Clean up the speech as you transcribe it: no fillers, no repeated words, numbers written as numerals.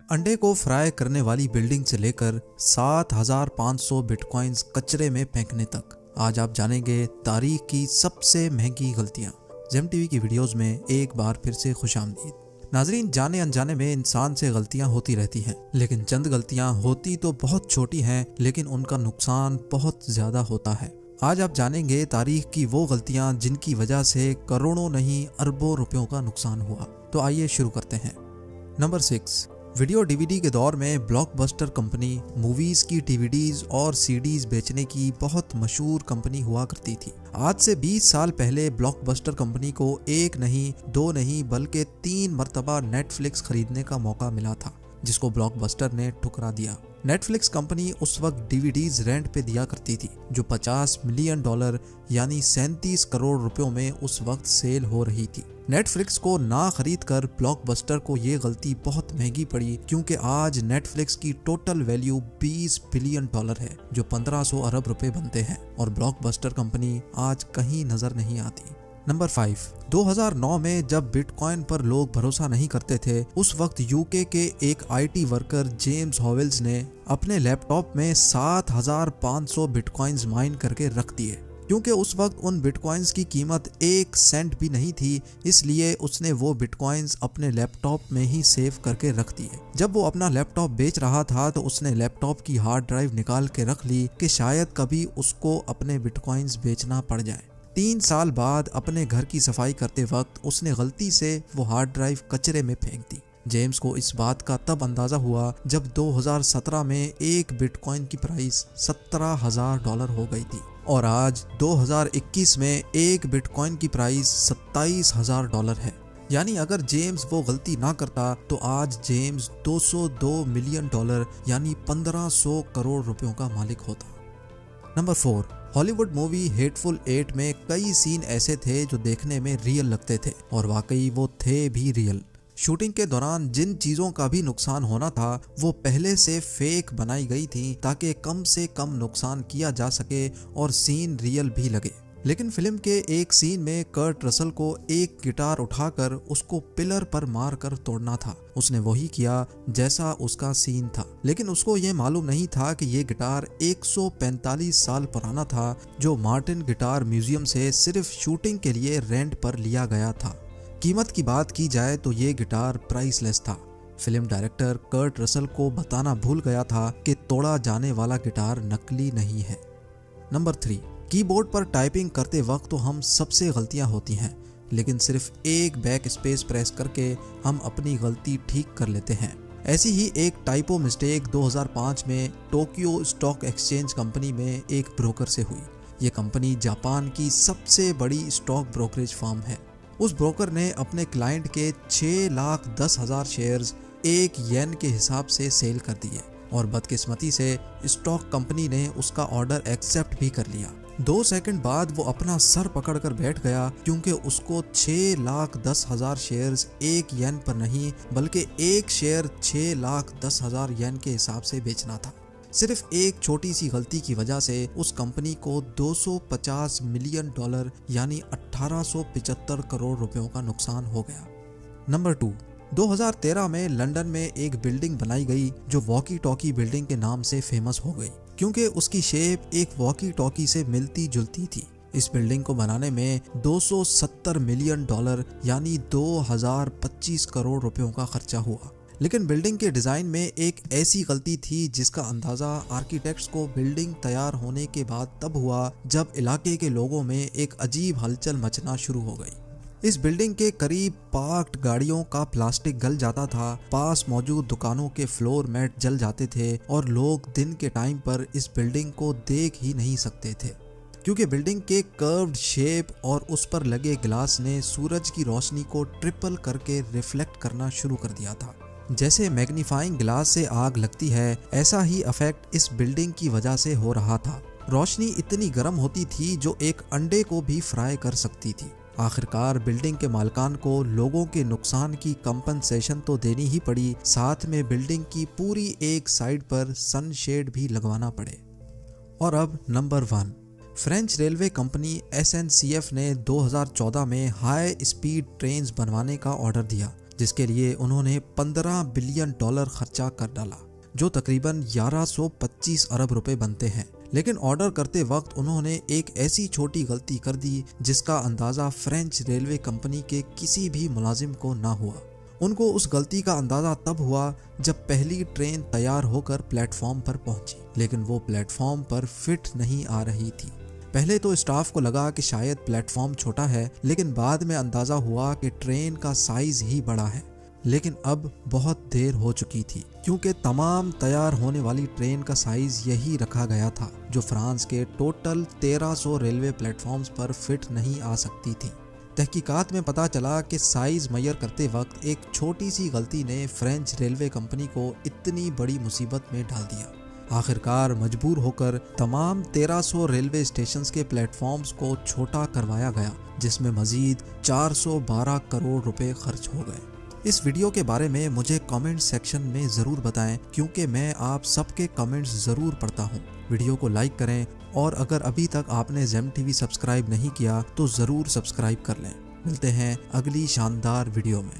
अंडे को फ्राई करने वाली बिल्डिंग से लेकर 7,500 बिटकॉइंस कचरे में फेंकने तक, आज आप जानेंगे तारीख की सबसे महंगी गलतियां। जेम टीवी की वीडियोस में एक बार फिर से खुशामदीद। नाजरीन, जाने अनजाने में इंसान से गलतियां होती रहती हैं, लेकिन चंद गलतियां होती तो बहुत छोटी हैं, लेकिन उनका नुकसान बहुत ज्यादा होता है। आज आप जानेंगे तारीख की वो गलतियां जिनकी वजह से करोड़ों नहीं अरबों रुपयों का नुकसान हुआ। तो आइए शुरू करते हैं। नंबर 6, वीडियो डीवीडी के दौर में ब्लॉकबस्टर कंपनी मूवीज की डीवीडीज और सीडीज बेचने की बहुत मशहूर कंपनी हुआ करती थी। आज से 20 साल पहले ब्लॉकबस्टर कंपनी को एक नहीं, दो नहीं, बल्कि 3 मरतबा नेटफ्लिक्स खरीदने का मौका मिला था, जिसको ब्लॉकबस्टर ने ठुकरा दिया। नेटफ्लिक्स कंपनी उस वक्त डीवीडीज रेंट पे दिया करती थी, जो $50 मिलियन यानी 37 करोड़ रुपयों में उस वक्त सेल हो रही थी। नेटफ्लिक्स को ना खरीद कर ब्लॉकबस्टर को ये गलती बहुत महंगी पड़ी, क्योंकि आज नेटफ्लिक्स की टोटल वैल्यू $20 बिलियन है, जो 1500 अरब रुपए बनते हैं, और ब्लॉकबस्टर कंपनी आज कहीं नजर नहीं आती। नंबर 5, 2009 में जब बिटकॉइन पर लोग भरोसा नहीं करते थे, उस वक्त यूके के एक आईटी वर्कर जेम्स हॉवेल्स ने अपने लैपटॉप में 7,500 बिटकॉइंस माइन करके रख दिए। क्योंकि उस वक्त उन बिटकॉइंस की कीमत 1 सेंट भी नहीं थी, इसलिए उसने वो बिटकॉइंस अपने लैपटॉप में ही सेव करके रख दिए। जब वो अपना लैपटॉप बेच रहा था तो उसने लैपटॉप की हार्ड ड्राइव निकाल के रख ली कि शायद कभी उसको अपने बिटकॉइंस बेचना पड़ जाए। 3 साल बाद अपने घर की सफाई करते वक्त उसने गलती से वो हार्ड ड्राइव कचरे में फेंक दी। जेम्स को इस बात का तब अंदाजा हुआ जब 2017 में एक बिटकॉइन की प्राइस $17,000 हो गई थी, और आज 2021 में एक बिटकॉइन की प्राइस $27,000 है। यानी अगर जेम्स वो गलती ना करता तो आज जेम्स $202 मिलियन यानी 1500 करोड़ रुपयों का मालिक होता। नंबर 4, हॉलीवुड मूवी हेटफुल 8 में कई सीन ऐसे थे जो देखने में रियल लगते थे, और वाकई वो थे भी रियल। शूटिंग के दौरान जिन चीजों का भी नुकसान होना था वो पहले से फेक बनाई गई थी, ताकि कम से कम नुकसान किया जा सके और सीन रियल भी लगे। लेकिन फिल्म के एक सीन में कर्ट रसल को एक गिटार उठाकर उसको पिलर पर मार कर तोड़ना था। उसने वही किया जैसा उसका सीन था, लेकिन उसको ये मालूम नहीं था कि ये गिटार 145 साल पुराना था, जो मार्टिन गिटार म्यूजियम से सिर्फ शूटिंग के लिए रेंट पर लिया गया था। कीमत की बात की जाए तो ये गिटार प्राइसलेस था। फिल्म डायरेक्टर कर्ट रसल को बताना भूल गया था कि तोड़ा जाने वाला गिटार नकली नहीं है। नंबर 3, कीबोर्ड पर टाइपिंग करते वक्त तो हम सबसे गलतियां होती हैं, लेकिन सिर्फ एक बैक स्पेस प्रेस करके हम अपनी गलती ठीक कर लेते हैं। ऐसी ही एक टाइपो मिस्टेक 2005 में टोक्यो स्टॉक एक्सचेंज कंपनी में एक ब्रोकर से हुई। ये कंपनी जापान की सबसे बड़ी स्टॉक ब्रोकरेज फर्म है। उस ब्रोकर ने अपने क्लाइंट के 6,10,000 शेयर्स 1 येन के हिसाब से सेल कर दिए, और बदकिस्मती से स्टॉक कंपनी ने उसका ऑर्डर एक्सेप्ट भी कर लिया। 2 सेकंड बाद वो अपना सर पकड़कर बैठ गया, क्योंकि उसको 6,10,000 शेयर्स 1 येन पर नहीं, बल्कि एक शेयर 6,10,000 येन के हिसाब से बेचना था। सिर्फ एक छोटी सी गलती की वजह से उस कंपनी को $250 मिलियन यानी 1875 करोड़ रुपयों का नुकसान हो गया। नंबर 2, 2013 में लंदन में एक बिल्डिंग बनाई गई जो वॉकी टॉकी बिल्डिंग के नाम से फेमस हो गई, क्योंकि उसकी शेप एक वॉकी टॉकी से मिलती जुलती थी। इस बिल्डिंग को बनाने में $270 मिलियन यानी 2025 करोड़ रुपयों का खर्चा हुआ। लेकिन बिल्डिंग के डिजाइन में एक ऐसी गलती थी जिसका अंदाजा आर्किटेक्ट्स को बिल्डिंग तैयार होने के बाद तब हुआ जब इलाके के लोगों में एक अजीब हलचल मचना शुरू हो गई। इस बिल्डिंग के करीब पार्क्ड गाड़ियों का प्लास्टिक गल जाता था, पास मौजूद दुकानों के फ्लोर मैट जल जाते थे, और लोग दिन के टाइम पर इस बिल्डिंग को देख ही नहीं सकते थे, क्योंकि बिल्डिंग के कर्व्ड शेप और उस पर लगे ग्लास ने सूरज की रोशनी को ट्रिपल करके रिफ्लेक्ट करना शुरू कर दिया था। जैसे मैग्नीफाइंग ग्लास से आग लगती है, ऐसा ही इफेक्ट इस बिल्डिंग की वजह से हो रहा था। रोशनी इतनी गर्म होती थी जो एक अंडे को भी फ्राई कर सकती थी। आखिरकार बिल्डिंग के मालिकान को लोगों के नुकसान की कंपनसेशन तो देनी ही पड़ी, साथ में बिल्डिंग की पूरी एक साइड पर सनशेड भी लगवाना पड़े। और अब number 1, French railway company SNCF ने 2014 में हाई स्पीड ट्रेन्स बनवाने का ऑर्डर दिया, जिसके लिए उन्होंने $15 बिलियन खर्चा कर डाला, जो तकरीबन 1125 अरब रुपए बनते हैं। लेकिन ऑर्डर करते वक्त उन्होंने एक ऐसी छोटी गलती कर दी जिसका अंदाजा फ्रेंच रेलवे कंपनी के किसी भी मुलाजिम को ना हुआ। उनको उस गलती का अंदाजा तब हुआ जब पहली ट्रेन तैयार होकर प्लेटफॉर्म पर पहुंची, लेकिन वो प्लेटफॉर्म पर फिट नहीं आ रही थी। पहले तो स्टाफ को लगा कि शायद प्लेटफॉर्म छोटा है, लेकिन बाद में अंदाजा हुआ कि ट्रेन का साइज ही बड़ा है। लेकिन अब बहुत देर हो चुकी थी, क्योंकि तमाम तैयार होने वाली ट्रेन का साइज यही रखा गया था, जो फ्रांस के टोटल 1300 रेलवे प्लेटफॉर्म्स पर फिट नहीं आ सकती थी। तहकीकात में पता चला कि साइज मेजर करते वक्त एक छोटी सी गलती ने फ्रेंच रेलवे कंपनी को इतनी बड़ी मुसीबत में डाल दिया। आखिरकार मजबूर होकर तमाम 1300 रेलवे स्टेशंस के प्लेटफॉर्म्स को छोटा करवाया गया, जिसमें मजीद 412 करोड़ रुपए खर्च हो गए। इस वीडियो के बारे में मुझे कमेंट सेक्शन में ज़रूर बताएं, क्योंकि मैं आप सबके कमेंट्स ज़रूर पढ़ता हूं। वीडियो को लाइक करें और अगर अभी तक आपने जेम टीवी सब्सक्राइब नहीं किया तो ज़रूर सब्सक्राइब कर लें। मिलते हैं अगली शानदार वीडियो में।